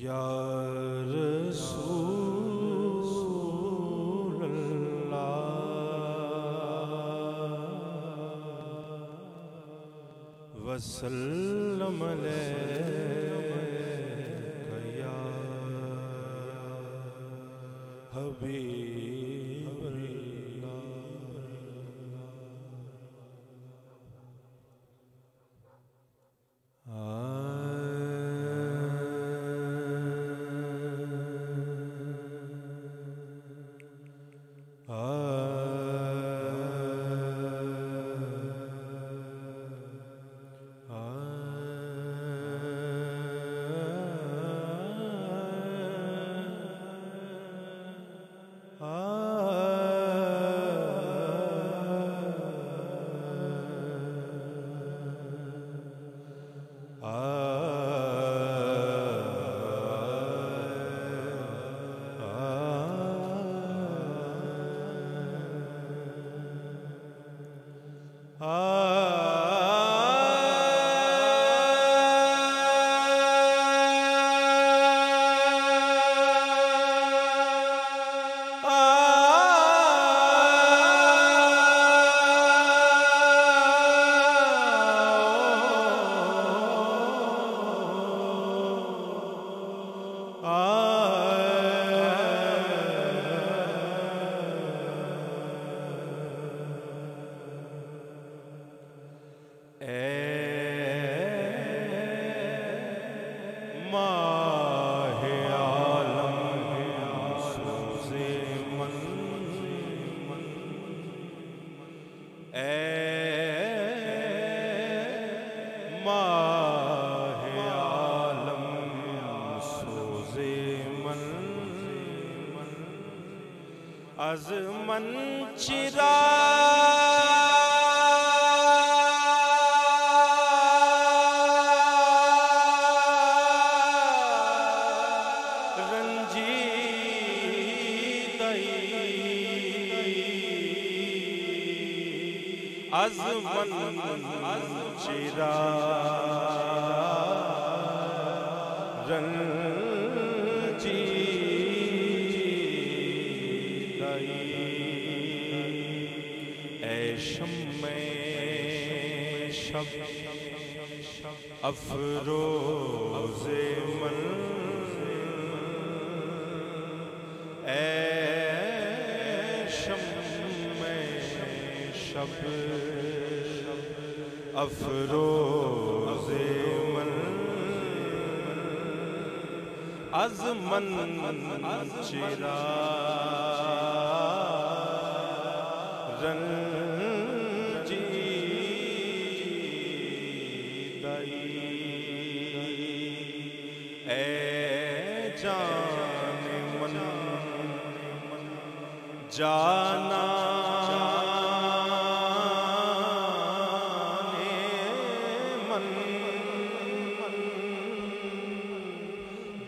या रसूल अल्लाह वसल्लम अलैका या हबीब अल्लाह। अज़मन चिरा अज़मन चिरा रंजी अफरोज़े मन शम्मे शब अफरोज़े मन अज़मन चिरा जाना मन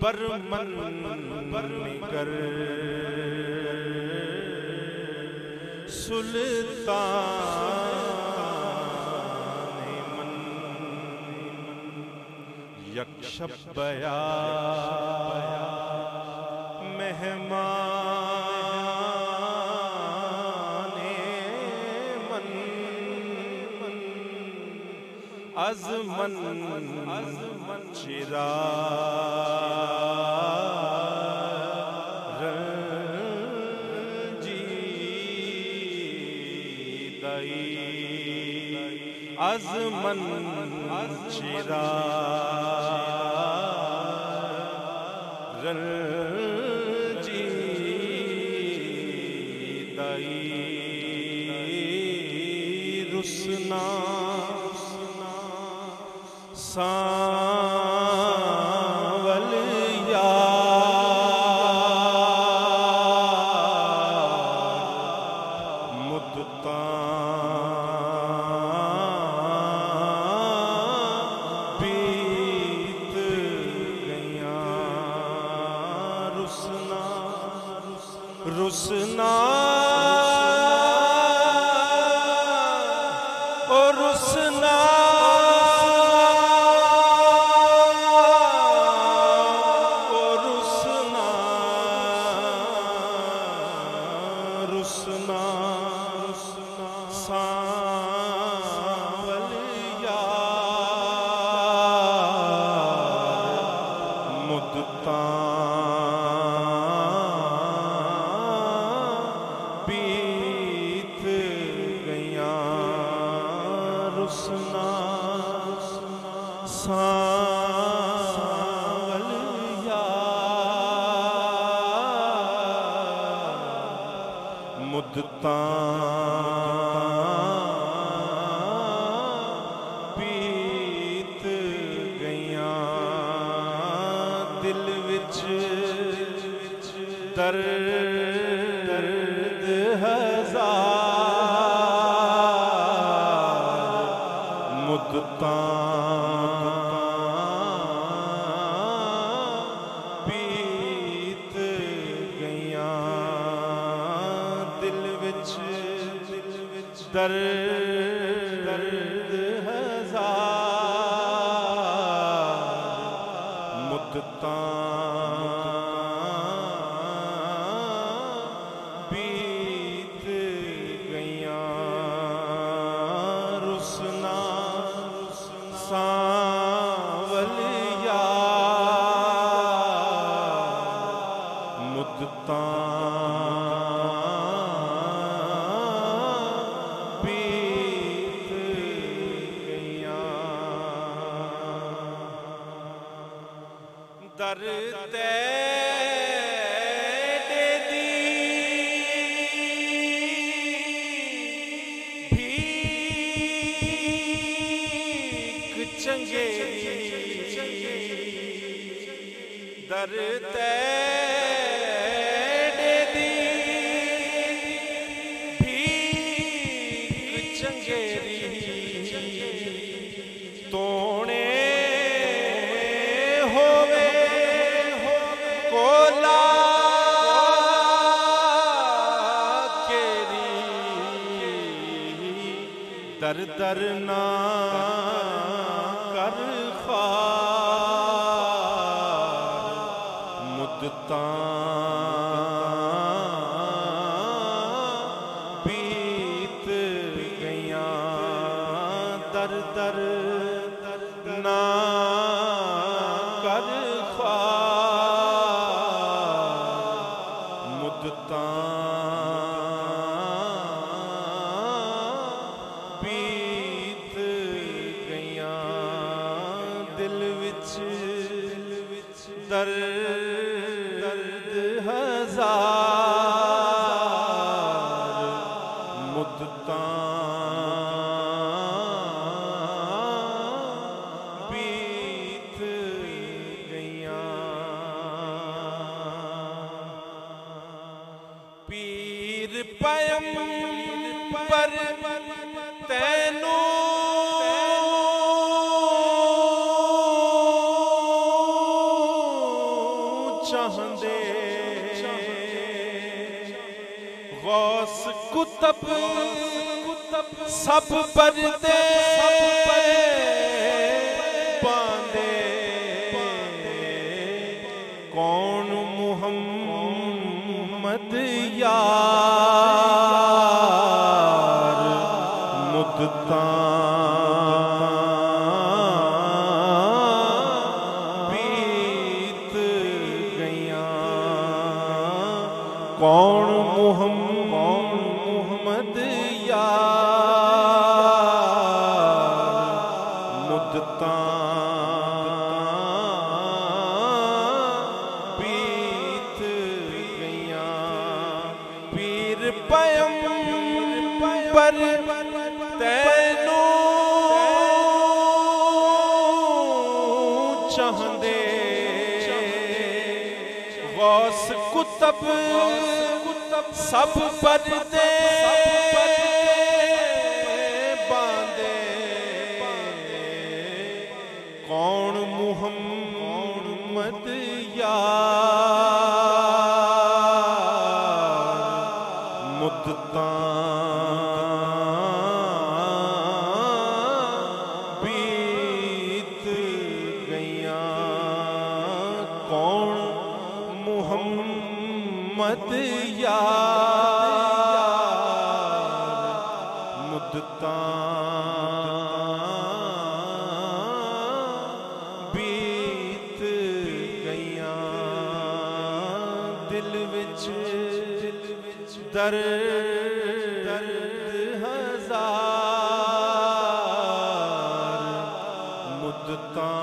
बरमन कर सुल्तान मन यक्षबया मेहमान अज़मन चिरा रंजी दई अज़मन चिरा रंजी दई रुसना सांवलिया मुद्दता बीत गया रुसना रुसना और रुसना और रुसना सांवल यार मुद्दतां बीत गईयां दिल विच दर्द हजार मुद्दतां बीत गईयां दिल विच दर्द हजार मुद्दतां बीत गईयां रुसना सांवल यार मुद्दतां बीत गईयां दर तेरे दी भीख चंगेरी दर तेरे दी भीख चंगेरी तोणे होवे कोला केरी दर दर ना कर ख्वार मुद्दतां बीत गईयां दर दर ना कर ख्वार मुद्दतां बीत गईयां दिल विच दर्द हजार मुद्दतां बीत गईयां पीर पैगंबर तैनू चाहंदे गौस कुतब सब परदे पांदे कौन मुहम्मद यार मुद्दतां बीत गईयां कौन मुहम्मद यार मुद्दतां बीत गईयां पीर पैगंबर तैनू चाहंदे गौस कुतब सब परदे बांदे कौन मुहम्मद यार मुद्दतां बीत गईयां कौन मुहम्मद यार मुद्दतां बीत गईयां दिल विच दर्द हजार करता